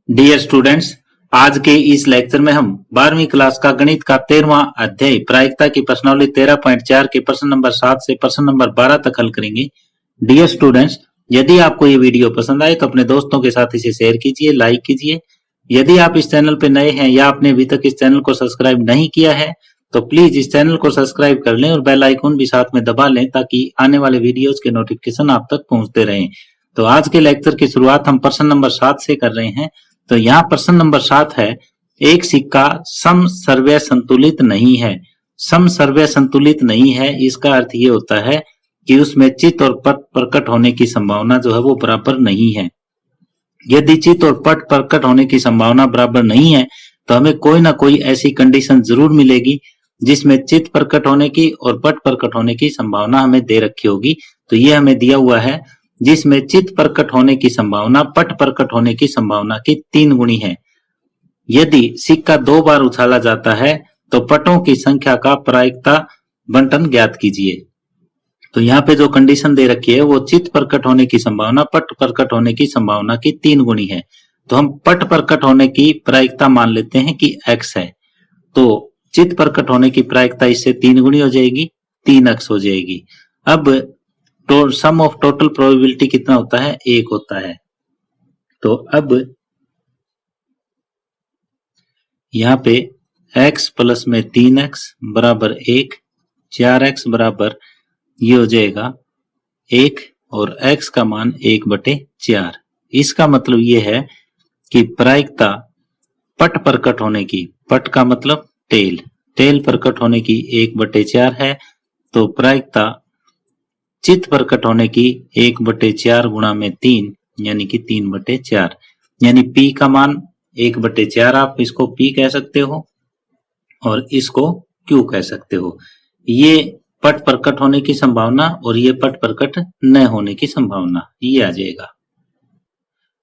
Dear students, आज के इस लेक्चर में हम 12वीं क्लास का गणित का 13वां अध्याय प्रायिकता की प्रश्नावली 13.4 के प्रश्न नंबर 7 से प्रश्न नंबर 12 तक हल करेंगे। डियर स्टूडेंट्स, यदि आपको ये वीडियो पसंद आए तो अपने दोस्तों के साथ इसे शेयर कीजिए, लाइक कीजिए। यदि आप इस चैनल पे नए हैं या आपने अभी तक इस चैनल को सब्सक्राइब नहीं किया है तो प्लीज इस चैनल को सब्सक्राइब कर लें और बेल आइकन भी साथ में दबा लें ताकि आने वाले वीडियोज के नोटिफिकेशन आप तक पहुंचते रहें। तो आज के लेक्चर की शुरुआत हम प्रश्न नंबर 7 से कर रहे हैं। तो यहाँ प्रश्न नंबर 7 है, एक सिक्का समसर्वय संतुलित नहीं है। समसर्वय संतुलित नहीं है, इसका अर्थ ये होता है कि उसमें चित्त और पट प्रकट होने की संभावना जो है वो बराबर नहीं है। यदि चित्त और पट प्रकट होने की संभावना बराबर नहीं है तो हमें कोई ना कोई ऐसी कंडीशन जरूर मिलेगी जिसमें चित्त प्रकट होने की और पट प्रकट होने की संभावना हमें दे रखी होगी। तो ये हमें दिया हुआ है जिसमें चित्त प्रकट होने की संभावना पट प्रकट होने की संभावना की 3 गुणी है। यदि सिक्का 2 बार उछाला जाता है तो पटों की संख्या का प्रायिकता बंटन ज्ञात कीजिए। तो यहाँ पे जो कंडीशन दे रखी है वो चित्त प्रकट होने की संभावना पट प्रकट होने की संभावना की 3 गुणी है। तो हम पट प्रकट होने की प्रायिकता मान लेते हैं कि x है, तो चित्त प्रकट होने की प्रायिकता इससे 3 गुणी हो जाएगी, 3x हो जाएगी। अब सम ऑफ टोटल प्रोबेबिलिटी कितना होता है, 1 होता है। तो अब यहाँ पे x प्लस में 3x बराबर 1, 4x बराबर ये हो जाएगा 1 और x का मान 1/4। इसका मतलब ये है कि प्रायिकता पट प्रकट होने की, पट का मतलब टेल, टेल प्रकट होने की 1/4 है। तो प्रायिकता चित्त प्रकट होने की 1/4 गुणा में 3 यानी कि 3/4, यानी p का मान 1/4, आप इसको p कह सकते हो और इसको q कह सकते हो। ये पट प्रकट होने की संभावना और ये पट प्रकट न होने की संभावना, ये आ जाएगा।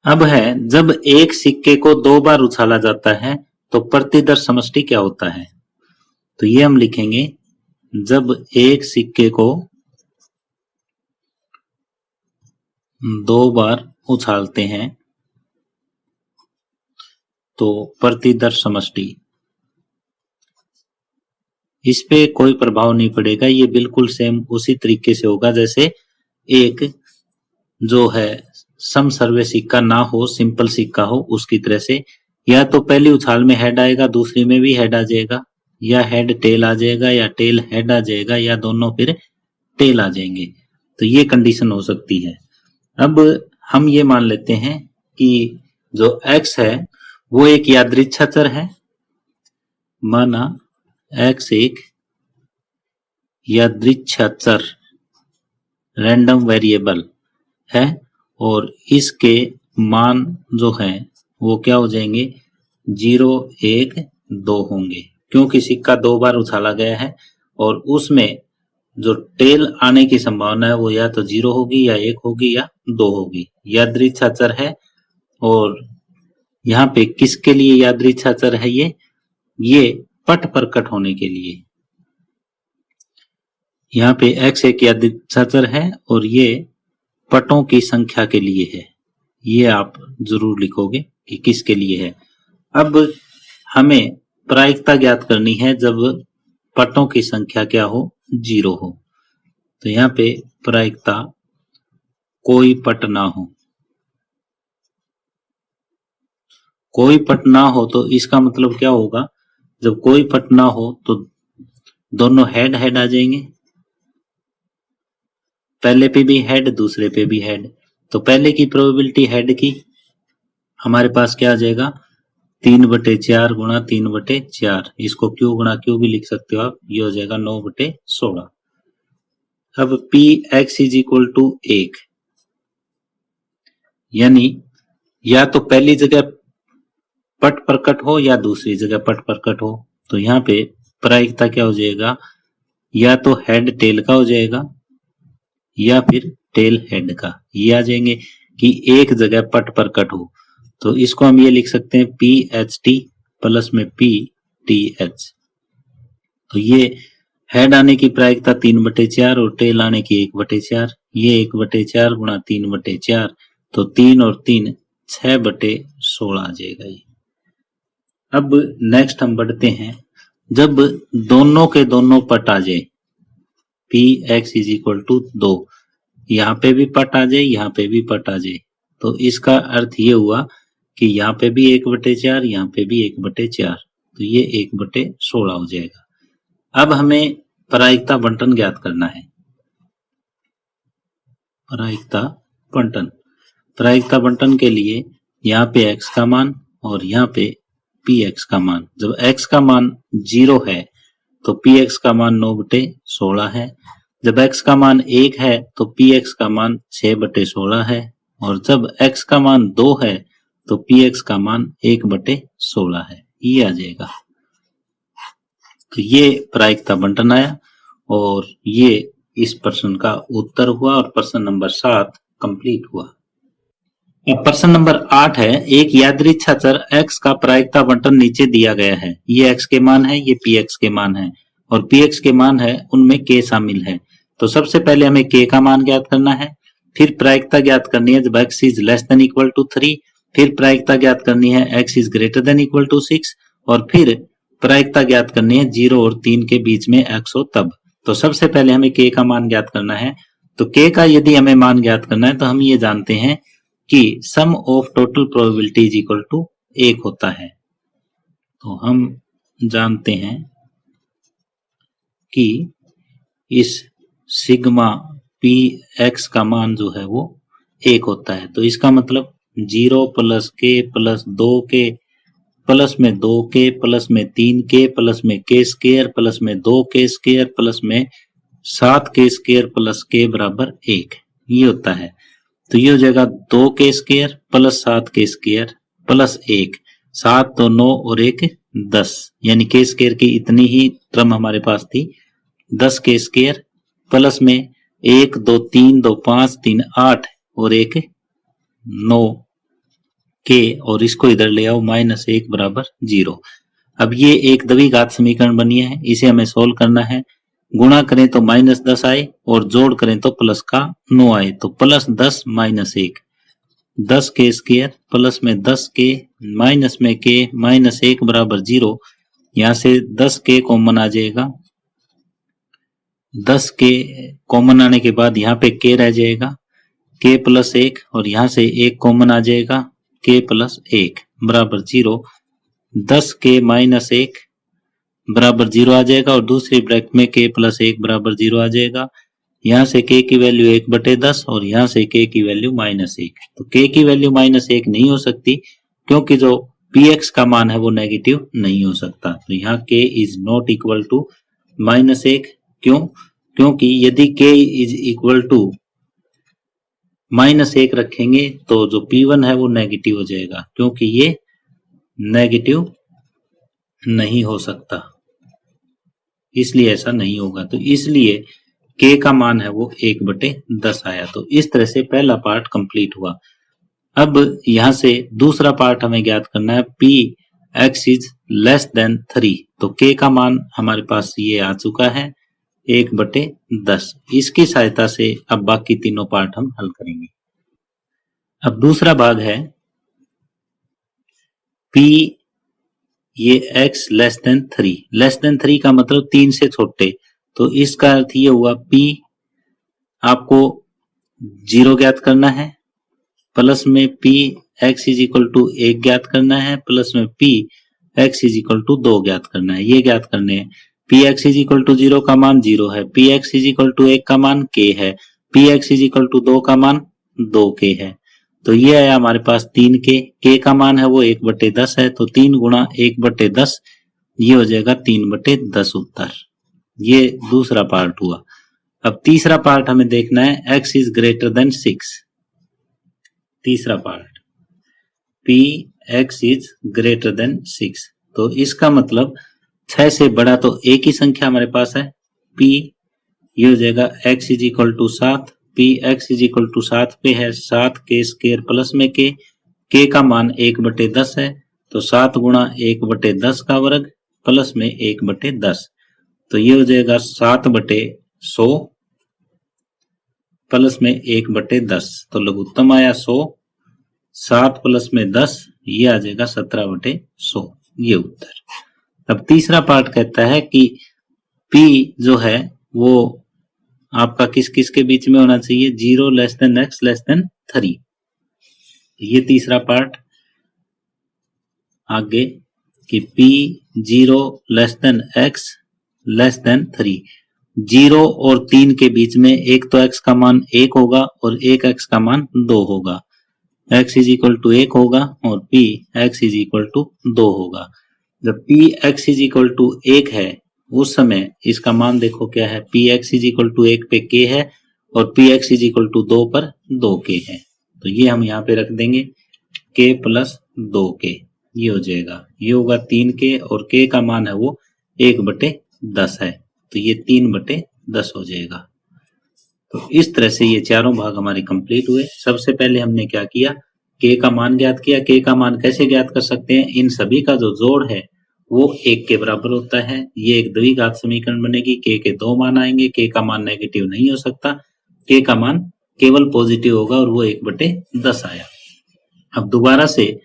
अब है, जब एक सिक्के को 2 बार उछाला जाता है तो प्रतिदर्श समष्टि क्या होता है। तो ये हम लिखेंगे, जब एक सिक्के को 2 बार उछालते हैं तो प्रतिदर्श समष्टि, इस पे कोई प्रभाव नहीं पड़ेगा। ये बिल्कुल सेम उसी तरीके से होगा जैसे एक जो है समसर्वय सिक्का ना हो, सिंपल सिक्का हो, उसकी तरह से। या तो पहली उछाल में हेड आएगा, दूसरी में भी हेड आ जाएगा, या हेड टेल आ जाएगा, या टेल हेड आ जाएगा, या दोनों फिर टेल आ जाएंगे। तो ये कंडीशन हो सकती है। अब हम ये मान लेते हैं कि जो x है वो एक यादृच्छिक चर है। माना x एक यादृच्छिक चर, रैंडम वेरिएबल है और इसके मान जो हैं वो क्या हो जाएंगे, 0, 1, 2 होंगे, क्योंकि सिक्का 2 बार उछाला गया है और उसमें जो टेल आने की संभावना है वो या तो 0 होगी, या 1 होगी, या 2 होगी। यादृच्छिक चर है और यहाँ पे किसके लिए यादृच्छिक चर है, ये पट प्रकट होने के लिए। यहाँ पे x एक यादृच्छिक चर है और ये पटों की संख्या के लिए है। ये आप जरूर लिखोगे कि किसके लिए है। अब हमें प्रायिकता ज्ञात करनी है जब पटों की संख्या क्या हो, 0 हो। तो यहाँ पे प्रायिकता कोई पट ना हो, कोई पट ना हो तो इसका मतलब क्या होगा, जब कोई पट ना हो तो दोनों हेड हेड आ जाएंगे, पहले पे भी हेड, दूसरे पे भी हेड। तो पहले की प्रोबेबिलिटी हेड की हमारे पास क्या आ जाएगा, 3/4 गुणा 3/4, इसको q गुणा q भी लिख सकते हो आप, ये हो जाएगा 9/16। अब px इज इक्वल टू 1, यानी या तो पहली जगह पट प्रकट हो या दूसरी जगह पट प्रकट हो। तो यहाँ पे प्रायिकता क्या हो जाएगा, या तो हेड टेल का हो जाएगा या फिर टेल हेड का, ये आ जाएंगे कि एक जगह पट प्रकट हो। तो इसको हम ये लिख सकते हैं PHT प्लस में PTH। तो ये हेड आने की प्रायिकता 3/4 और टेल आने की 1/4, ये 1/4 गुणा 3/4, तो 3 और 3 6/16 16 आ जाएगा ये। अब नेक्स्ट हम बढ़ते हैं, जब दोनों के दोनों पट आ जाए, P X is equal to 2, यहाँ पे भी पट आ जाए, यहाँ पे भी पट आ जाए, तो इसका अर्थ ये हुआ कि यहाँ पे भी 1/4, यहाँ पे भी 1/4, तो ये 1/16 हो जाएगा। अब हमें प्रायिकता बंटन ज्ञात करना है। प्रायिकता बंटन, प्रायिकता बंटन के लिए यहाँ पे x का मान और यहाँ पे px का मान, जब x का मान 0 है तो px का मान 9/16 है, जब x का मान 1 है तो px का मान 6/16 है, और जब x का मान 2 है तो px का मान 1/16 है, ये आ जाएगा। तो ये प्रायिकता बंटन आया और ये इस प्रश्न का उत्तर हुआ और प्रश्न नंबर 7 कंप्लीट हुआ। अब प्रश्न नंबर 8 है, एक यादृच्छिक चर x का प्रायिकता बंटन नीचे दिया गया है, ये x के मान है, ये px के मान है और px के मान है, उनमें k शामिल है। तो सबसे पहले हमें k का मान ज्ञात करना है, फिर प्रायिकता ज्ञात करनी है जब x is less than equal to 3, फिर प्रायिकता ज्ञात करनी है x is greater than equal to 6, और फिर प्रायिकता ज्ञात करनी है 0 और 3 के बीच में x हो तब। तो सबसे पहले हमें k का मान ज्ञात करना है। तो k का यदि हमें मान ज्ञात करना है तो हम ये जानते हैं कि sum of total probability is equal to 1 होता है। तो हम जानते हैं कि इस सिग्मा पी एक्स का मान जो है वो 1 होता है। तो इसका मतलब 0 प्लस के प्लस 2k प्लस में 2k प्लस में 3k प्लस में k स्क्वायर प्लस में 2k स्क्वायर प्लस में 7k स्क्वायर प्लस k बराबर 1, ये होता है। तो ये हो जाएगा 2k square plus 7k square plus 1, 7 तो 9 और 1 10, यानी k स्क्वायर की इतनी ही टर्म हमारे पास थी, 10k स्क्वायर प्लस में 1 2 3 2 5 3 8 और 1 9 k, और इसको इधर ले आओ -1 बराबर 0। अब ये एक द्विघात समीकरण बनी है, इसे हमें सोल्व करना है। गुणा करें तो -10 आए और जोड़ करें तो प्लस का 9 आए, तो +10 -1, 10k स्क्वायर प्लस में 10k माइनस में k -1 बराबर 0। यहाँ से 10k कॉमन आ जाएगा, 10k कॉमन आने के बाद यहाँ पे k रह जाएगा, k प्लस 1, और यहाँ से 1 कॉमन आ जाएगा, k प्लस 1 बराबर 0। 10k माइनस 1 बराबर 0 आ जाएगा और दूसरी ब्रैकेट में k प्लस 1 बराबर 0 आ जाएगा। यहाँ से k की वैल्यू 1/10 और यहाँ से k की वैल्यू -1। तो k की वैल्यू -1 नहीं हो सकती क्योंकि जो px का मान है वो नेगेटिव नहीं हो सकता। तो यहाँ k is not equal to -1। क्यों? क्योंकि यदि k इज इक्वल टू -1 रखेंगे तो जो p1 है वो नेगेटिव हो जाएगा, क्योंकि ये नेगेटिव नहीं हो सकता, इसलिए ऐसा नहीं होगा। तो इसलिए k का मान है वो 1/10 आया। तो इस तरह से पहला पार्ट कंप्लीट हुआ। अब यहां से दूसरा पार्ट हमें ज्ञात करना है, p x is less then 3। तो k का मान हमारे पास ये आ चुका है 1/10। इसकी सहायता से अब बाकी तीनों पार्ट हम हल करेंगे। अब दूसरा भाग है p ये x less than 3। Less than 3 का मतलब 3 से छोटे, तो इसका अर्थ ये हुआ p आपको 0 ज्ञात करना है, प्लस में p x is equal to 1 ज्ञात करना है, प्लस में p x is equal to 2 ज्ञात करना है। ये ज्ञात करने हैं। p x is equal to 0 का मान 0 है, p x is equal to 1 का मान k है, p x is equal to 2 का मान 2k है। तो ये आया हमारे पास 3k, k का मान है वो 1/10 है, तो 3 गुणा 1/10 ये हो जाएगा 3/10 उत्तर। ये दूसरा पार्ट हुआ। अब तीसरा पार्ट हमें देखना है, x इज ग्रेटर देन 6। तीसरा part p x is greater than 6, तो इसका मतलब 6 से बड़ा तो एक ही संख्या हमारे पास है p, ये हो जाएगा x is equal to 7, p x is equal to 7 पे है 7k स्क्वायर प्लस में k का मान 1/10 है, तो 7 गुणा 1/10 का वर्ग प्लस में 1/10, तो ये हो जाएगा 7/100 प्लस में 1/10, तो लघुत्तम आया 100, 7 प्लस में 10 ये आ जाएगा 17/100, ये उत्तर। अब तीसरा पार्ट कहता है कि P जो है वो आपका किस किस के बीच में होना चाहिए, 0 less than x less than 3। ये तीसरा पार्ट। आगे कि P 0 less than x less than 3, 0 और 3 के बीच में एक तो x का मान 1 होगा और एक x का मान 2 होगा। x इज इक्वल टू 1 होगा और p x is equal to 2 होगा। जब p x is equal to 1 है उस समय इसका मान देखो क्या है, p x is equal to 1 पे k है और p x is equal to 2 पर 2k है। तो ये हम यहाँ पे रख देंगे k प्लस 2k, ये हो जाएगा, ये होगा 3k और k का मान है वो 1/10 है, तो ये 3/10 हो जाएगा। तो इस तरह से ये चारों भाग हमारे कंप्लीट हुए। सबसे पहले हमने क्या किया, k का मान ज्ञात किया। k का मान कैसे ज्ञात कर सकते हैं, इन सभी का जो जोड़ है वो 1 के बराबर होता है। ये एक द्विघात समीकरण बनेगी, k के 2 मान आएंगे, k का मान नेगेटिव नहीं हो सकता, k का मान केवल पॉजिटिव होगा और वो 1/10 आया। अब दोबारा से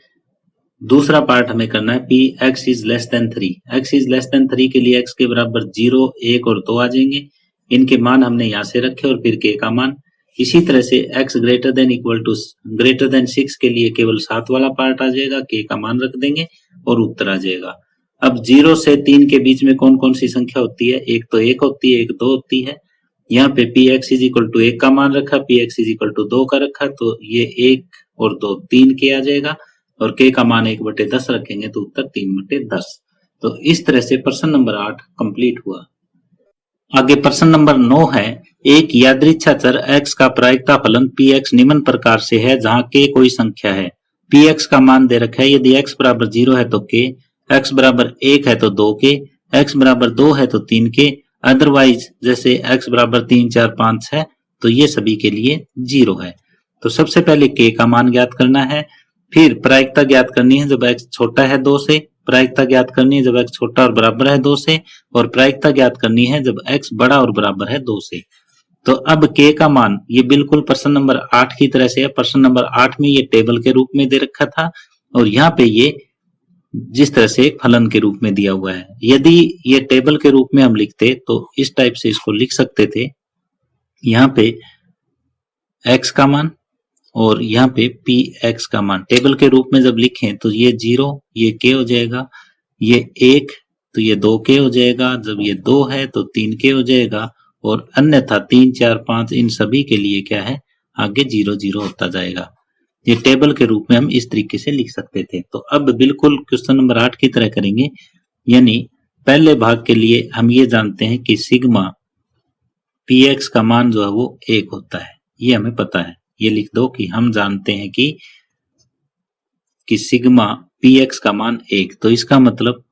दूसरा पार्ट हमें करना है, p x is less then 3। x is less then 3 के लिए x के बराबर 0, 1 और 2 आ जाएंगे। इनके मान हमने यहाँ से रखे और फिर k का मान। इसी तरह से x greater than equal to greater than 6 के लिए केवल 7 वाला पार्ट आ जाएगा, k का मान रख देंगे और उत्तर आ जाएगा। अब 0 से 3 के बीच में कौन कौन सी संख्या होती है, एक तो 1 होती है, एक 2 होती है। यहाँ पे p x is equal to 1 का मान रखा, p x is equal to 2 का रखा, तो ये 1 और 2 3 के आ जाएगा और k का मान 1/10 रखेंगे तो उत्तर 3/10। तो इस तरह से प्रश्न नंबर 8 कंप्लीट हुआ। आगे प्रश्न नंबर 9 है, एक यादृच्छा चर x का प्रायिकता फलन px निम्न प्रकार से है जहां k कोई संख्या है। px का मान दे रखा है, यदि x बराबर 0 है तो k, x बराबर 1 है तो 2k, x बराबर 2 है तो 3k, अदरवाइज जैसे x बराबर 3, 4, 5 है तो ये सभी के लिए 0 है। तो सबसे पहले k का मान ज्ञात करना है, फिर प्रायिकता ज्ञात करनी है जब x छोटा है 2 से, प्रायिकता ज्ञात करनी है जब x छोटा और बराबर है 2 से, और प्रायिकता ज्ञात करनी है जब x बड़ा और बराबर है 2 से। तो अब k का मान ये बिल्कुल प्रश्न नंबर 8 की तरह से है। प्रश्न नंबर 8 में ये टेबल के रूप में दे रखा था और यहाँ पे ये जिस तरह से एक फलन के रूप में दिया हुआ है। यदि ये टेबल के रूप में हम लिखते तो इस टाइप से इसको लिख सकते थे, यहाँ पे x का मान और यहाँ पे px का मान टेबल के रूप में जब लिखें तो ये 0, ये k हो जाएगा, ये 1 तो ये 2k हो जाएगा, जब ये 2 है तो 3k हो जाएगा और अन्यथा 3, 4, 5 इन सभी के लिए क्या है आगे 0, 0 होता जाएगा। ये टेबल के रूप में हम इस तरीके से लिख सकते थे। तो अब बिल्कुल क्वेश्चन नंबर 8 की तरह करेंगे, यानी पहले भाग के लिए हम ये जानते हैं कि सिग्मा px का मान जो है वो 1 होता है, ये हमें पता है। ये लिख दो कि हम जानते हैं कि सिग्मा px का मान 1, तो इसका मतलब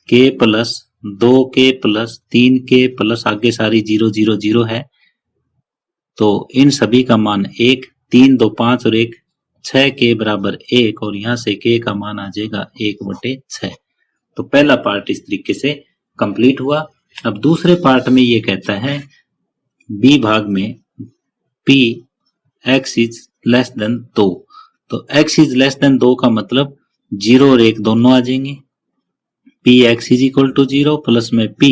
k plus 2k plus 3k plus आगे सारी 0, 0, 0 है, तो इन सभी का मान 1, 3, 2, 5 और 1 6 के बराबर 1 और यहाँ से k का मान आ जाएगा 1/6। तो पहला पार्ट इस तरीके से कंप्लीट हुआ। अब दूसरे पार्ट में ये कहता है बी भाग में p x is less then 2, तो x इज लेस देन 2 का मतलब 0 और 1 दोनों आ जाएंगे। p x is equal to 0 plus में p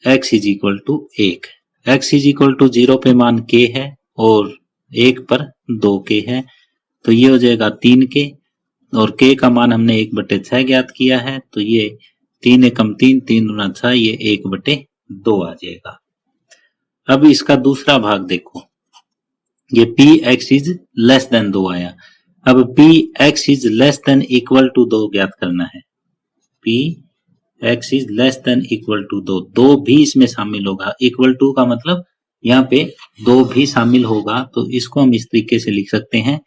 x is equal to 1। x is equal to 0 पे मान k है और 1 पर 2k है, तो ये हो जाएगा 3k और k का मान हमने 1/6 ज्ञात किया है, तो ये 3 एकम 3, 3 दूना 6, ये 1/2 आ जाएगा। अब इसका दूसरा भाग देखो, ये px इज लेस देन 2 आया। अब px is less than equal to 2 ज्ञात करना है। px is less than equal to 2, 2 भी इसमें शामिल होगा। इक्वल टू का मतलब यहाँ पे 2 भी शामिल होगा, तो इसको हम इस तरीके से लिख सकते हैं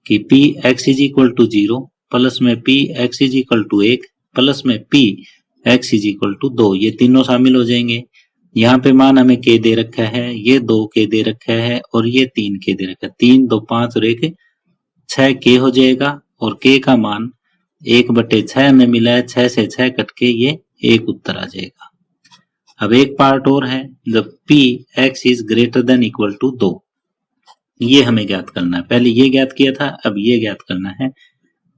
कि px is equal to 0 plus में px is equal to 1 plus में px इज इक्वल टू 2, ये तीनों शामिल हो जाएंगे। यहाँ पे मान हमें k दे रखा है, ये 2k दे रखा है और ये 3k दे रखा है। 3, 2, 5 और 1 6k हो जाएगा और k का मान 1/6 में मिला है, 6 से 6 कट के ये 1 उत्तर आ जाएगा। अब एक पार्ट और है, जब p x is greater than equal to 2, ये हमें ज्ञात करना है। पहले ये ज्ञात किया था, अब ये ज्ञात करना है।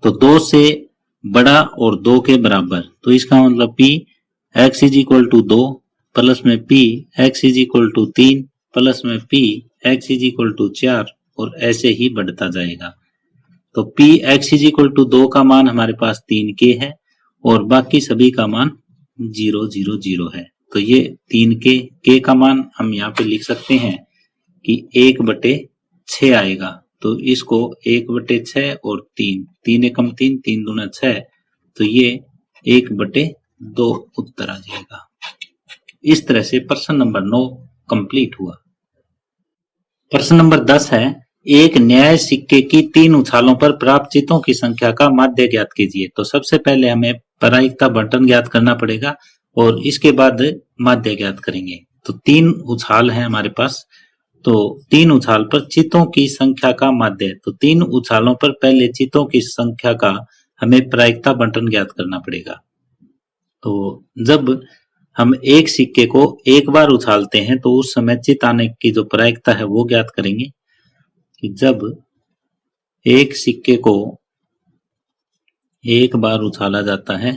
तो 2 से बड़ा और 2 के बराबर, तो इसका मतलब p x is equal to 2 plus में p x is equal to 3 plus में p x is equal to 4 और ऐसे ही बढ़ता जाएगा। तो p x is equal to 2 का मान हमारे पास 3k है और बाकी सभी का मान 0 0 0 है। तो ये 3k का मान हम यहाँ पे लिख सकते हैं कि 1/6 आएगा। तो इसको 1/6 और 3, 3 एकम 3, 3 दूना 6, तो ये 1/2 उत्तर आ जाएगा। इस तरह से प्रश्न नंबर 9 कंप्लीट हुआ। प्रश्न नंबर 10 है, एक न्याय सिक्के की 3 उछालों पर प्राप्त चितों की संख्या का माध्य ज्ञात कीजिए। तो सबसे पहले हमें प्रायिकता बंटन ज्ञात करना पड़ेगा और इसके बाद माध्य ज्ञात करेंगे। तो 3 उछाल है हमारे पास, तो 3 उछाल पर चितों की संख्या का माध्य, तो 3 उछालों पर पहले चितों की संख्या का हमें प्रायिकता बंटन ज्ञात करना पड़ेगा। तो जब हम एक सिक्के को एक बार उछालते हैं तो उस समय चित आने की जो प्रायिकता है वो ज्ञात करेंगे कि जब एक सिक्के को एक बार उछाला जाता है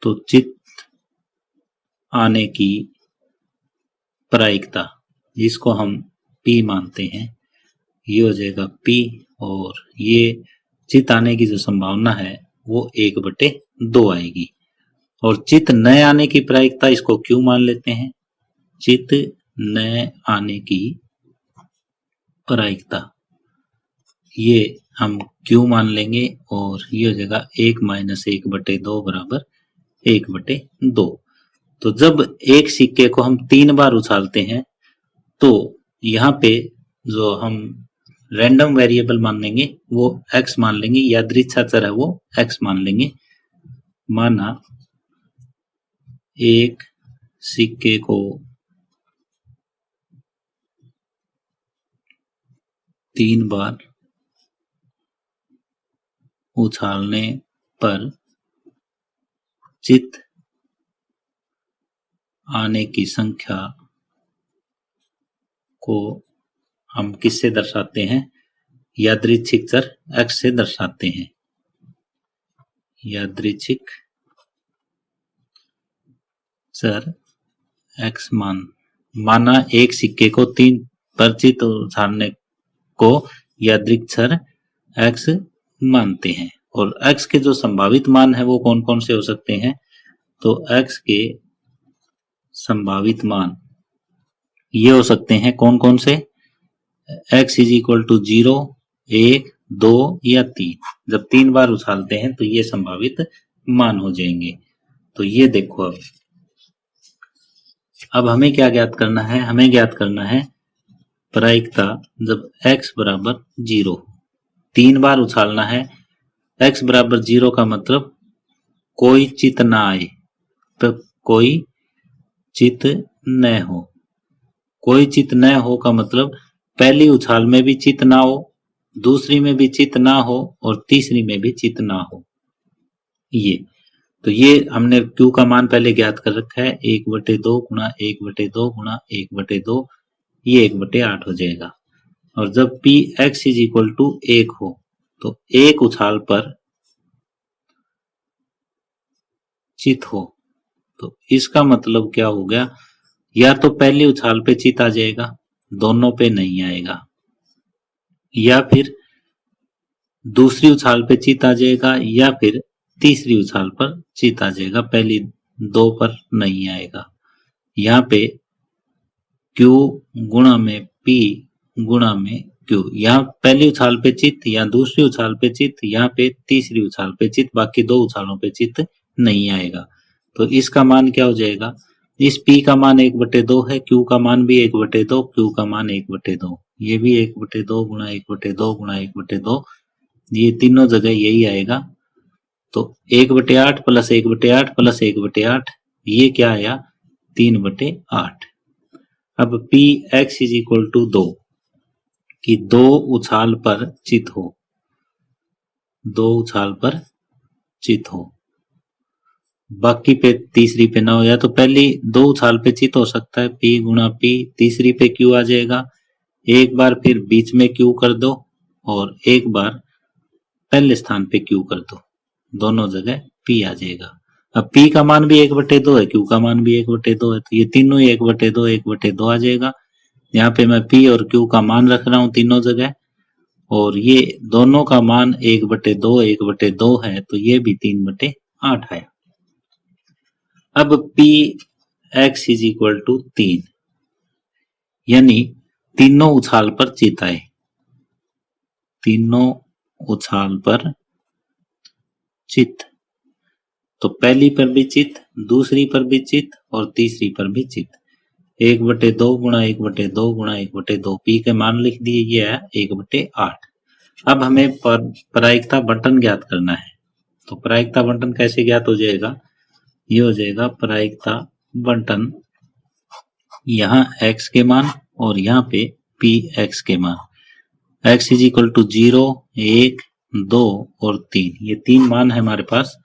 तो चित आने की प्रायिकता, जिसको हम P मानते हैं, ये हो जाएगा P और ये चित आने की जो संभावना है वो 1/2 आएगी। और चित न आने की प्रायिकता, इसको Q मान लेते हैं। चित न आने की प्रायिकता ये हम Q मान लेंगे और ये हो जाएगा 1 - 1/2 बराबर 1/2। तो जब एक सिक्के को हम 3 बार उछालते हैं तो यहाँ पे जो हम रैंडम वेरिएबल मान लेंगे वो x मान लेंगे, यादृच्छा है वो x मान लेंगे। माना एक सिक्के को 3 बार उछालने पर चित आने की संख्या को हम किससे दर्शाते हैं? यादृच्छिक चर x से दर्शाते हैं। यादृच्छिक चर x माना एक सिक्के को 3 पर चित उछालने को यादृच्छिक चर x मानते हैं और x के जो संभावित मान है वो कौन कौन से हो सकते हैं? तो x के संभावित मान ये हो सकते हैं कौन कौन से? x इज इक्वल टू 0, 1, 2 या 3। जब 3 बार उछालते हैं तो ये संभावित मान हो जाएंगे। तो ये देखो, अब हमें क्या ज्ञात करना है? हमें ज्ञात करना है प्रायिकता जब x बराबर 0, 3 बार उछालना है। x बराबर 0 का मतलब कोई चित ना आए, तो कोई चित न हो। कोई चित न हो का मतलब पहली उछाल में भी चित ना हो, दूसरी में भी चित ना हो और तीसरी में भी चित ना हो। ये तो ये हमने Q का मान पहले ज्ञात कर रखा है, 1/2 गुणा 1/2 गुणा 1/2, ये 1/8 हो जाएगा। और जब P x is equal to 1 हो तो एक उछाल पर चित हो, तो इसका मतलब क्या हो गया? या तो पहली उछाल पे चित आ जाएगा, दोनों पे नहीं आएगा, या फिर दूसरी उछाल पे चित आ जाएगा, या फिर तीसरी उछाल पर चित आ जाएगा, पहली 2 पर नहीं आएगा। यहाँ पे Q गुणा में P गुणा में Q, यहाँ पहली उछाल पे चित या दूसरी उछाल पे चित, यहाँ पे तीसरी उछाल पे चित, बाकी 2 उछालों पे चित नहीं आएगा। तो इसका मान क्या हो जाएगा? इस P का मान 1/2 है, Q का मान भी 1/2, Q का मान 1/2, ये भी 1/2 गुणा 1/2 गुणा 1/2, ये तीनों जगह यही आएगा। तो 1/8 प्लस 1/8 प्लस 1/8, ये क्या आया? 3/8। अब P x is equal to 2 कि 2 उछाल पर चित हो, 2 उछाल पर चित हो, बाकी पे तीसरी पे ना हो, या तो पहली दो उछाल पे चित हो सकता है, P गुणा P, तीसरी पे Q आ जाएगा, एक बार फिर बीच में Q कर दो और एक बार पहले स्थान पे Q कर दो, दोनों जगह P आ जाएगा। अब P का मान भी 1/2 है, Q का मान भी 1/2 है, तो ये तीनों ही 1/2 1/2 आ जाएगा। यहाँ पे मैं P और Q का मान रख रहा हूँ तीनों जगह, और ये दोनों का मान 1/2 1/2 है, तो ये भी 3/8 है। अब P X is equal to 3, यानी तीनों उछाल पर चित आए, तीनों उछाल पर चित, तो पहली पर भी चित, दूसरी पर भी चित और तीसरी पर भी चित। 1/2 गुणा 1/2 गुणा 1/2, पी के मान लिख दिए, ये है 1/8। अब हमें प्रायिकता बंटन ज्ञात करना है, तो प्रायिकता बंटन कैसे ज्ञात हो जाएगा, ये हो जाएगा प्रायिकता बंटन, यहाँ x के मान और यहाँ पे पी एक्स के मान, x इज इक्वल टू 0 1 2 और 3, ये 3 मान है हमारे पास।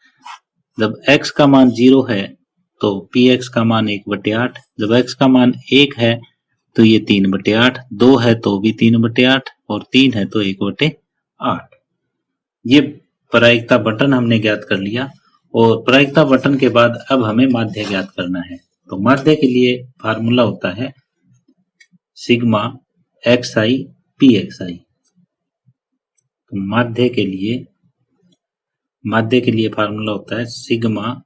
जब x का मान 0 है तो पी एक्स का मान 1/8, जब x का मान 1 है तो ये 3/8, 2 है तो भी 3/8 और 3 है तो 1/8। ये प्रायिकता बंटन हमने ज्ञात कर लिया, और प्रायिकता बंटन के बाद अब हमें माध्य ज्ञात करना है। तो माध्य के लिए फार्मूला होता है sigma x i p x i. तो माध्य के लिए फार्मूला होता है सिग्मा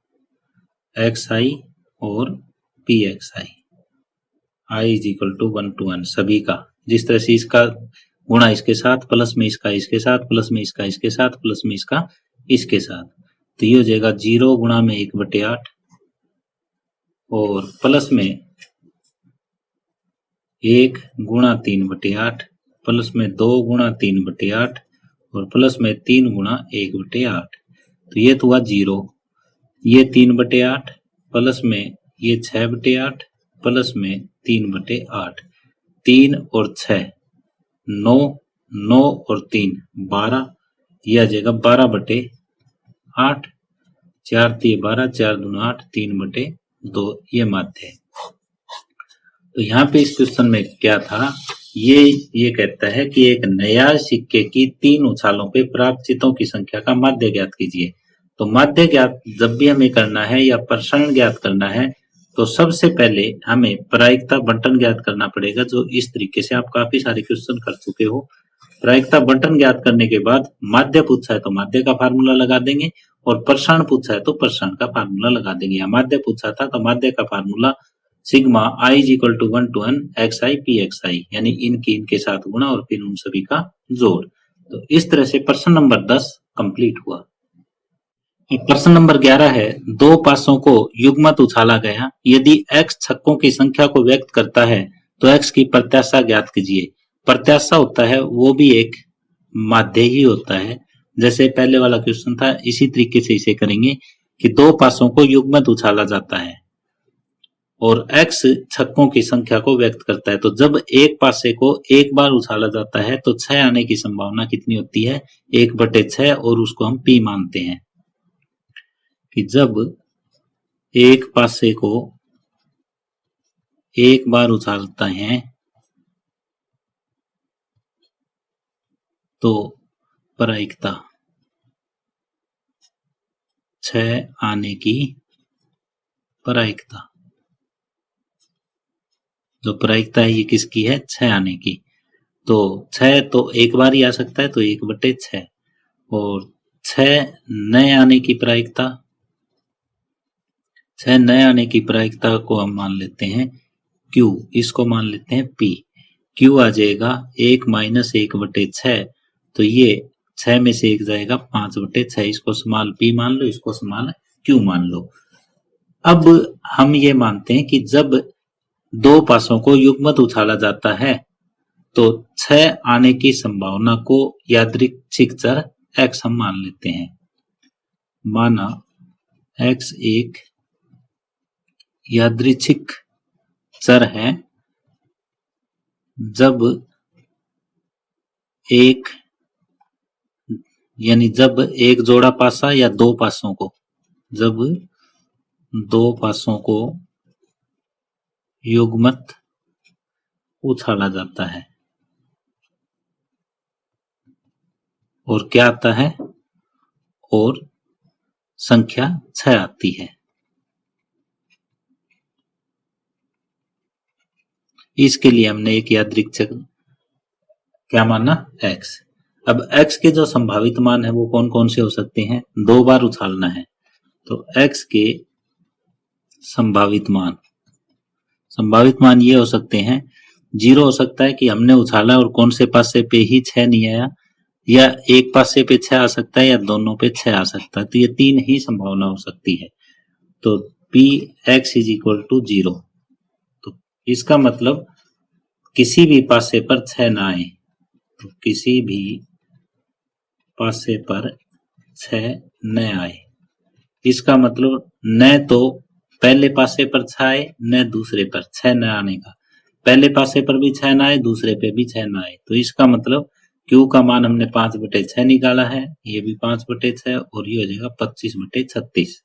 एक्स आई और P x I, I is equal to 1 to n सभी का, जिस तरह से इसका गुणा इसके साथ, प्लस में इसका इसके साथ, प्लस में इसका इसके साथ, प्लस में इसका इसके साथ, तो ये हो जाएगा 0 गुणा में 1/8 और प्लस में 1 गुणा 3/8, प्लस में 2 गुणा 3/8 और प्लस में 3 गुणा 1/8, तो ये तो हुआ 0, ये 3/8 प्लस में ये 6/8 प्लस में 3/8, 3 और 6 9, 9 और 3 12, यह आ जाएगा 12/8, 4 3 12, 4 दूना 8, 3/2, ये माध्य है। तो यहाँ पे इस क्वेश्चन में क्या था, ये कहता है कि एक नया सिक्के की 3 उछालों पे प्राप्त चितों की संख्या का माध्य ज्ञात कीजिए। तो माध्य ज्ञात जब भी हमें करना है या प्रसरण ज्ञात करना है, तो सबसे पहले हमें प्रायिकता बंटन ज्ञात करना पड़ेगा, जो इस तरीके से आप काफी सारे क्वेश्चन कर चुके हो। प्रायिकता बंटन ज्ञात करने के बाद माध्य पूछा है तो माध्य का फार्मूला लगा देंगे, और प्रसरण पूछा है तो प्रसरण का फार्मूला लगा देंगे। या माध्य पूछा था तो माध्य का formula sigma i is equal to 1 to n x i p x i, यानी इनके साथ गुणा और फिर उन सभी का जोड़। तो इस तरह से प्रश्न नंबर 10 कंप्लीट हुआ। प्रश्न नंबर 11 है, दो पासों को युग्मत उछाला गया, यदि x छक्कों की संख्या को व्यक्त करता है तो x की प्रत्याशा ज्ञात कीजिए। प्रत्याशा होता है वो भी एक माध्य ही होता है, जैसे पहले वाला क्वेश्चन था, इसी तरीके से इसे करेंगे कि दो पासों को युग्मत उछाला जाता है और x छक्कों की संख्या को व्यक्त करता है, तो जब एक पासे को एक बार उछाला जाता है तो 6 आने की संभावना कितनी होती है, 1/6, और उसको हम p मानते हैं कि जब एक पासे को एक बार उछालता है तो प्रायिकता 6 आने की प्रायिकता, जो प्रायिकता है ये किसकी है, 6 आने की। तो 6 तो एक बार ही आ सकता है तो 1/6, और 6 नए आने की प्रायिकता, 6 नए आने की प्रायिकता को हम मान लेते हैं Q, इसको मान लेते हैं P। Q आ जाएगा 1 माइनस 1/6, तो ये 6 में से 1 जाएगा 5/6, इसको स्मॉल p मान लो, इसको स्मॉल q मान लो। अब हम ये मानते हैं कि जब दो पासों को युग्मत उछाला जाता है तो 6 आने की संभावना को यादृच्छिक चर x हम मान लेते हैं। माना x एक यादृच्छिक चर है, जब एक यानी जब एक जोड़ा पासा या दो पासों को, जब दो पासों को युग्मत उछाला जाता है और क्या आता है, और संख्या 6 आती है। इसके लिए हमने एक यादृच्छिक क्या माना, x। अब x के जो संभावित मान है वो कौन कौन से हो सकते हैं, 2 बार उछालना है तो x के संभावित मान ये हो सकते हैं, 0 हो सकता है कि हमने उछाला और कौन से पासे पे ही 6 नहीं आया, या एक पासे पे 6 आ सकता है या दोनों पे 6 आ सकता है। तो ये 3 ही संभावना हो सकती है। तो px इज इक्वल टू 0। तो इसका मतलब किसी भी पासे पर 6 ना आए, तो किसी भी पासे पर 6 न आए, इसका मतलब न तो पहले पासे पर 6 आए न दूसरे पर 6 न आने का, पहले पासे पर भी 6 न आए दूसरे पे भी 6 न आए। तो इसका मतलब Q का मान हमने 5/6 निकाला है, ये भी 5/6 और ये हो जाएगा 25/36।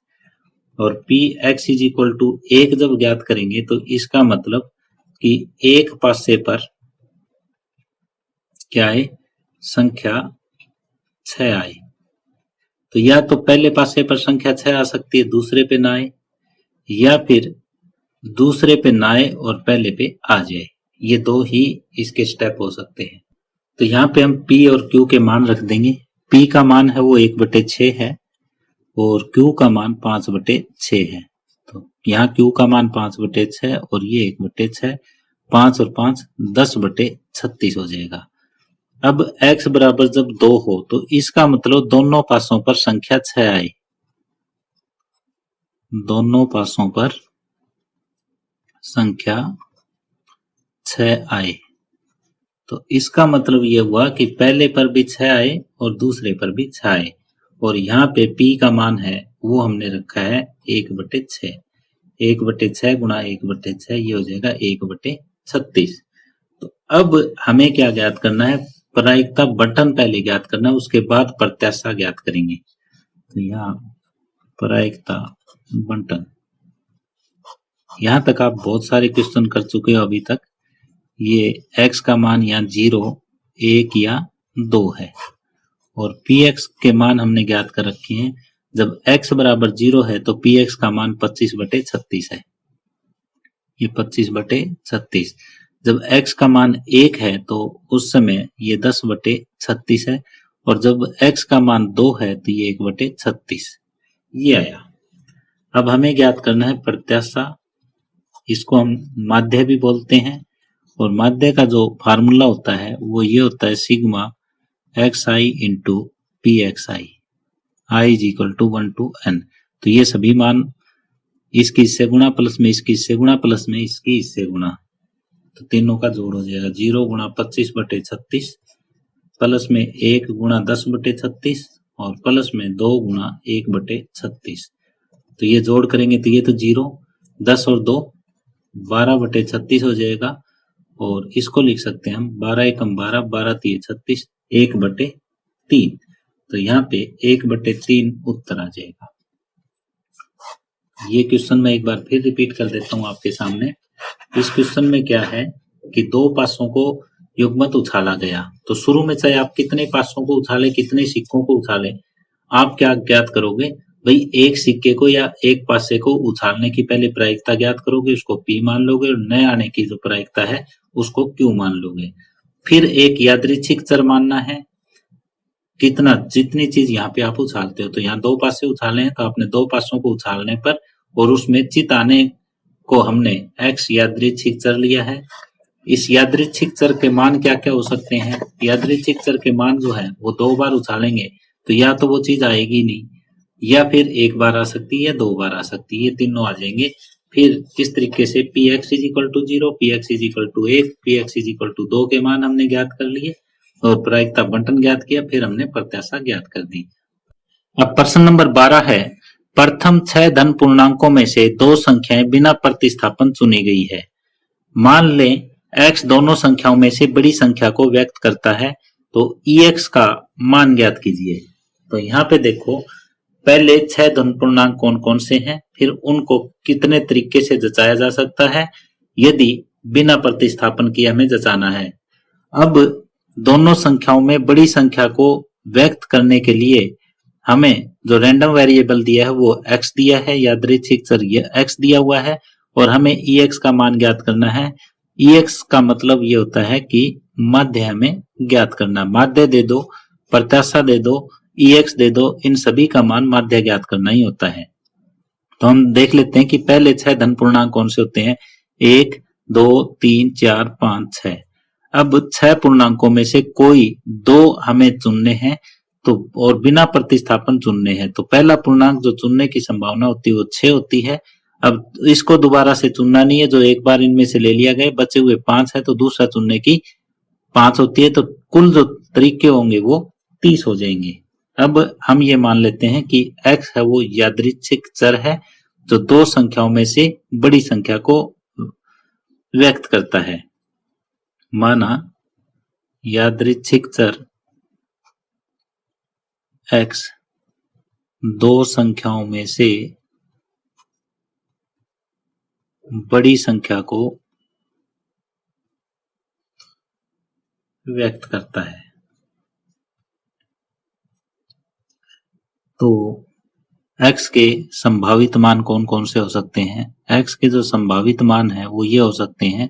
और px इज इक्वल टू 1 जब ज्ञात करेंगे तो इसका मतलब कि एक पासे पर क्या है, संख्या 6 आए। तो या तो पहले पासे पर संख्या 6 आ सकती है दूसरे पे ना आए, या फिर दूसरे पे ना आए और पहले पे आ जाए। ये दो ही इसके स्टेप हो सकते हैं। तो यहाँ पे हम P और Q के मान रख देंगे। P का मान है वो 1/6 है और Q का मान 5/6 है। तो यहाँ Q का मान 5/6 और ये 1/6, 5 और 5 10/36 हो जाएगा। अब x बराबर जब 2 हो तो इसका मतलब दोनों पासों पर संख्या 6 आए, दोनों पासों पर संख्या 6 आए। तो इसका मतलब ये हुआ कि पहले पर भी 6 आए और दूसरे पर भी 6 आए, और यहाँ पे P का मान है वो हमने रखा है 1/6। 1/6 गुणा 1/6 ये हो जाएगा 1/36। तो अब हमें क्या ज्ञात करना है, प्रायिकता बंटन पहले ज्ञात करना है, उसके बाद प्रत्याशा ज्ञात करेंगे। तो यहाँ प्रायिकता बंटन, यहाँ तक आप बहुत सारे क्वेश्चन कर चुके हो अभी तक। ये x का मान यहाँ 0, 1 या 2 है और px के मान हमने ज्ञात कर रखे हैं। जब x बराबर 0 है तो px का मान 25/36 है, ये 25/36। जब x का मान 1 है तो उस समय ये 10/36 है, और जब x का मान 2 है तो ये 1/36 ये आया। अब हमें ज्ञात करना है प्रत्याशा, इसको हम माध्य भी बोलते हैं, और माध्य का जो फार्मूला होता है वो ये होता है sigma xi into pxi, i is equal to 1 to n। तो ये सभी मान इसकी इससे गुणा प्लस में इसकी इससे गुणा प्लस में इसकी इससे गुणा, तो तीनों का जोड़ हो जाएगा 0 गुणा 25/36 प्लस में 1 गुणा 10/36 और प्लस में 2 गुणा 1/36। तो ये जोड़ करेंगे तो ये तो 0, 10 और 2 12/36 हो जाएगा, और इसको लिख सकते हैं हम 12 एकम 12, 12 तिये 36, 1/3। तो यहाँ पे 1/3 उत्तर आ जाएगा। ये क्वेश्चन मैं एक बार फिर रिपीट कर देता हूँ आपके सामने। इस क्वेश्चन में क्या है कि दो पासों को युग्मत उछाला गया, तो शुरू में चाहे आप कितने पासों को उछाले, कितने सिक्कों को उछाले, आप क्या ज्ञात करोगे भाई, एक सिक्के को या एक पासे को उछालने की पहले प्रायिकता ज्ञात करोगे, उसको P मान लोगे, और नए आने की जो प्रायिकता है उसको Q मान लोगे। फिर एक यादृच्छिक चर मानना है, कितना, जितनी चीज यहाँ पे आप उछालते हो। तो यहाँ 2 पासे उछाले हैं तो आपने 2 पासों को उछालने पर और उसमें चित आने को हमने x यादृच्छिक चर लिया है। इस यादृच्छिक चर के मान क्या क्या हो सकते हैं, यादृच्छिक चर के मान जो है वो 2 बार उछालेंगे तो या तो वो चीज आएगी नहीं, या फिर 1 बार आ सकती है या 2 बार आ सकती है, ये तीनों आ जाएंगे। फिर इस तरीके से px is equal to 0, px is equal to 1, px is equal to 2 के मान हमने ज्ञात कर लिए और प्रायिकता बंटन ज्ञात किया, फिर हमने प्रत्याशा ज्ञात कर दी। अब प्रश्न नंबर 12 है, प्रथम 6 धन पूर्णांकों में से 2 संख्याएं बिना प्रतिस्थापन चुनी गई है। मान लें x दोनों संख्याओं में से बड़ी संख्या को व्यक्त करता है, तो ex का मान ज्ञात कीजिए। तो यहाँ पे देखो पहले 6 धन पूर्णांक कौन कौन से हैं, फिर उनको कितने तरीके से जचाया जा सकता है, यदि बिना प्रतिस्थापन किए हमें जचाना है। अब दोनों संख्याओं में बड़ी संख्या को व्यक्त करने के लिए हमें जो रैंडम वेरिएबल दिया है वो x दिया है, यादृच्छिक चर x दिया हुआ है, और हमें ex का मान ज्ञात करना है। ex का मतलब ये होता है कि माध्य हमें ज्ञात करना, माध्य दे दो, प्रत्याशा दे दो, ex दे दो, इन सभी का मान माध्य ज्ञात करना ही होता है। तो हम देख लेते हैं कि पहले 6 धन पूर्णांक कौन से होते हैं, 1 2 3 4 5 6। अब 6 पूर्णांकों में से कोई 2 हमें चुनने हैं, तो और बिना प्रतिस्थापन चुनने हैं। तो पहला पूर्णांक जो चुनने की संभावना होती है वो 6 होती है। अब इसको दोबारा से चुनना नहीं है, जो एक बार इनमें से ले लिया गया, बचे हुए 5 है तो दूसरा चुनने की 5 होती है, तो कुल जो तरीके होंगे वो 30 हो जाएंगे। अब हम ये मान लेते हैं कि x है वो यादृच्छिक चर है जो 2 संख्याओं में से बड़ी संख्या को व्यक्त करता है। माना यादृच्छिक चर x 2 संख्याओं में से बड़ी संख्या को व्यक्त करता है। तो x के संभावित मान कौन कौन से हो सकते हैं, x के जो संभावित मान है वो ये हो सकते हैं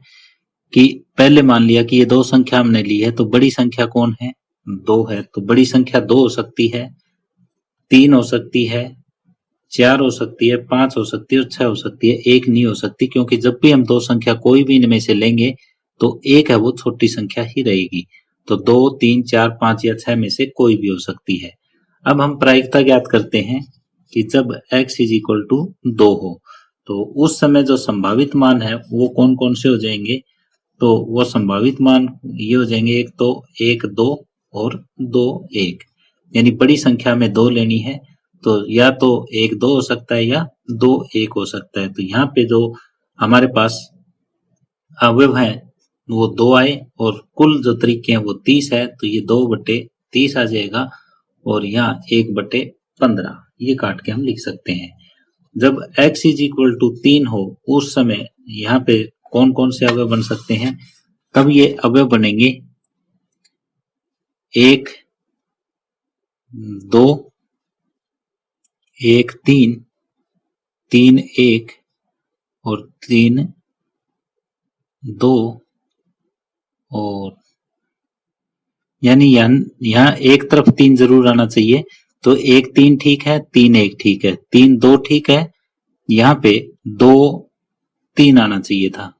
कि पहले मान लिया कि ये 2 संख्या हमने ली है, तो बड़ी संख्या कौन है, 2 है, तो बड़ी संख्या 2 हो सकती है, 3 हो सकती है, 4 हो सकती है, 5 हो सकती है और 6 हो सकती है। 1 नहीं हो सकती, क्योंकि जब भी हम 2 संख्या कोई भी इनमें से लेंगे तो 1 है वो छोटी संख्या ही रहेगी। तो 2 3 4 5 या 6 में से कोई भी हो सकती है। अब हम प्रायिकता ज्ञात करते हैं कि जब x इज इक्वल टू 2 हो तो उस समय जो संभावित मान है वो कौन कौन से हो जाएंगे, तो वो संभावित मान ये हो जाएंगे, एक तो 1 2 और 2 1, यानी बड़ी संख्या में 2 लेनी है तो या तो 1 2 हो सकता है या 2 1 हो सकता है। तो यहाँ पे जो हमारे पास अवयव है वो 2 आए और कुल जो तरीके हैं वो 30 है, तो ये 2/30 आ जाएगा और यहाँ 1/15 ये काट के हम लिख सकते हैं। जब x इज इक्वल टू 3 हो उस समय यहाँ पे कौन कौन से अवयव बन सकते हैं, तब ये अवयव बनेंगे 1 2 1 3 3 1 और 3 2, और यानी यहाँ एक तरफ 3 जरूर आना चाहिए, तो 1 3 ठीक है, 3 1 ठीक है, 3 2 ठीक है, यहाँ पे 2 3 आना चाहिए था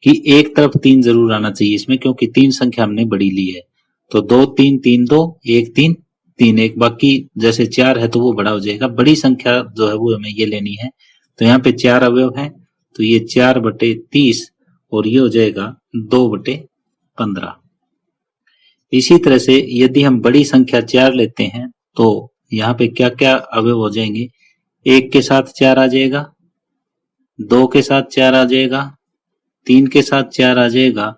कि एक तरफ 3 जरूर आना चाहिए इसमें, क्योंकि 3 संख्या हमने बड़ी ली है। तो 2 3 3 2 1 3 3 1, बाकी जैसे 4 है तो वो बड़ा हो जाएगा, बड़ी संख्या जो है वो हमें ये लेनी है। तो यहाँ पे 4 अवयव है, तो ये 4/30 और ये हो जाएगा 2/15। इसी तरह से यदि हम बड़ी संख्या 4 लेते हैं तो यहाँ पे क्या क्या अवयव हो जाएंगे, 1 के साथ 4 आ जाएगा, 2 के साथ 4 आ जाएगा, 3 के साथ 4 आ जाएगा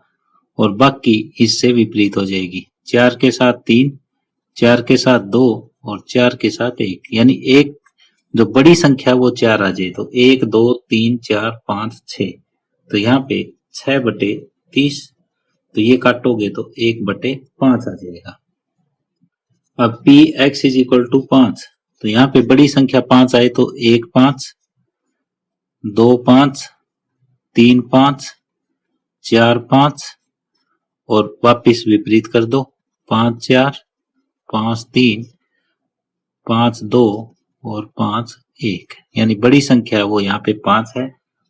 और बाकी इससे विपरीत हो जाएगी, 4 के साथ 3, 4 के साथ 2 और 4 के साथ 1, यानी एक जो बड़ी संख्या वो 4 आ जाए तो 1 2 3 4 5 6, तो यहाँ पे 6/30, तो ये काटोगे तो 1/5 आ जाएगा। अब P X is equal to 5, तो यहाँ पे बड़ी संख्या 5 आए तो 1 5 2 5 3 5 4 5 और वापिस विपरीत कर दो, 5 4 5 3 5 2 और 5 1, यानी बड़ी संख्या वो यहाँ पे 5 है,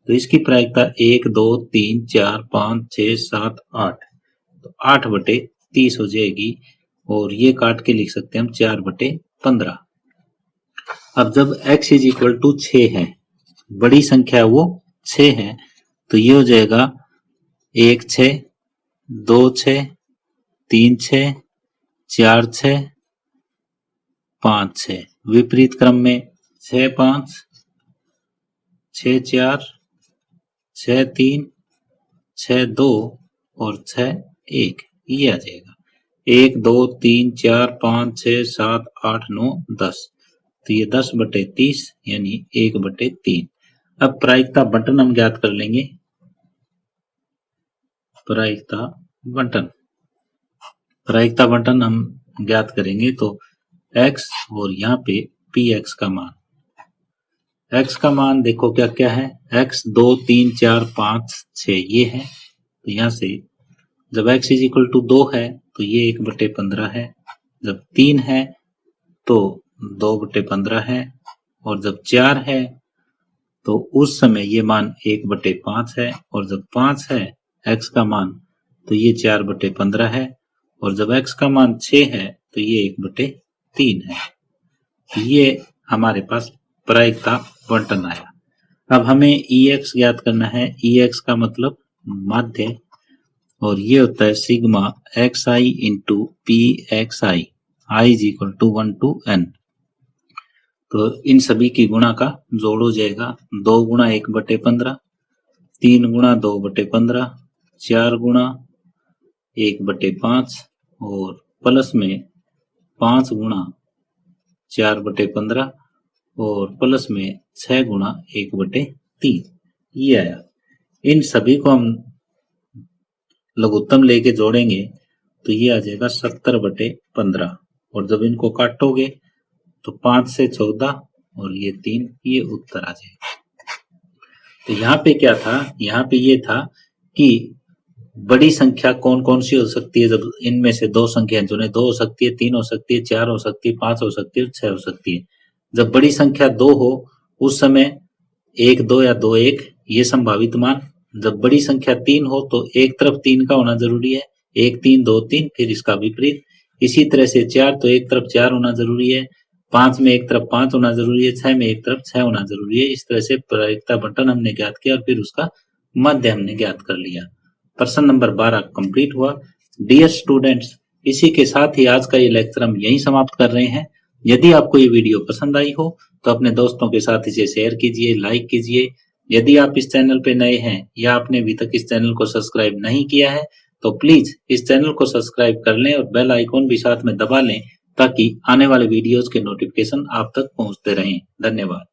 तो इसकी प्रायिकता 1 2 3 4 5 6 7 8, तो 8/30 हो जाएगी और ये काट के लिख सकते हैं हम 4/15। अब जब x इज इक्वल टू 6 है, बड़ी संख्या वो 6 है, तो ये हो जाएगा 1 6 2 6 3 6 4 6 5 6, विपरीत क्रम में 6 5 6 4 6 3 6 2 और 6 1, ये आ जाएगा 1 2 3 4 5 6 7 8 9 10, तो ये 10/30 यानी 1/3। अब प्रायिकता बंटन हम ज्ञात कर लेंगे। प्रायिकता बंटन हम ज्ञात करेंगे तो x और यहाँ पे px का मान, x का मान देखो क्या क्या है, x 2 3 4 5 6 ये है। तो यहाँ से जब x = 2 है तो ये 1/15 है, जब 3 है तो 2/15 है, और जब 4 है तो उस समय ये मान 1/5 है, और जब 5 है x का मान तो ये 4/15 है, और जब x का मान 6 है तो ये 1/3 है। ये हमारे पास प्रायिकता बंटन आया। अब हमें EX ज्ञात करना है। EX का मतलब माध्य, और ये होता है sigma XI into PXI, I = 1 to N। तो इन सभी की गुणा का जोड़ हो जाएगा, 2 गुणा 1/15, 3 गुणा 2/15, 4 गुणा 1/5, और प्लस में 5 गुणा 4/15, और प्लस में 6 गुणा 1/3, ये आया। इन सभी को हम लघुत्तम लेके जोड़ेंगे तो ये आ जाएगा 70/15, और जब इनको काटोगे तो 5 से 14 और ये 3, ये उत्तर आ जाएगा। तो यहाँ पे क्या था, यहाँ पे ये था कि बड़ी संख्या कौन कौन सी हो सकती है, जब इनमें से दो संख्या जुड़े, 2 हो सकती है, 3 हो सकती है, 4 हो सकती है, 5 हो सकती है, 6 हो सकती है। जब बड़ी संख्या 2 हो उस समय 1 2 या 2 1 ये संभावित मान। जब बड़ी संख्या 3 हो तो एक तरफ 3 का होना जरूरी है, 1 3 2 3, फिर इसका विपरीत। इसी तरह से 4 तो एक तरफ 4 होना जरूरी है, 5 में एक तरफ 5 होना जरूरी है, 6 में एक तरफ 6 होना जरूरी है। इस तरह से प्रायिकता बंटन हमने ज्ञात किया और फिर उसका मध्य हमने ज्ञात कर लिया। प्रश्न नंबर 12 कंप्लीट हुआ। डियर स्टूडेंट्स, इसी के साथ ही आज का ये लेक्चर हम यहीं समाप्त कर रहे हैं। यदि आपको ये वीडियो पसंद आई हो तो अपने दोस्तों के साथ इसे शेयर कीजिए, लाइक कीजिए। यदि आप इस चैनल पे नए हैं या आपने अभी तक इस चैनल को सब्सक्राइब नहीं किया है तो प्लीज इस चैनल को सब्सक्राइब कर लें और बेल आइकॉन भी साथ में दबा लें ताकि आने वाले वीडियोस के नोटिफिकेशन आप तक पहुंचते रहें। धन्यवाद।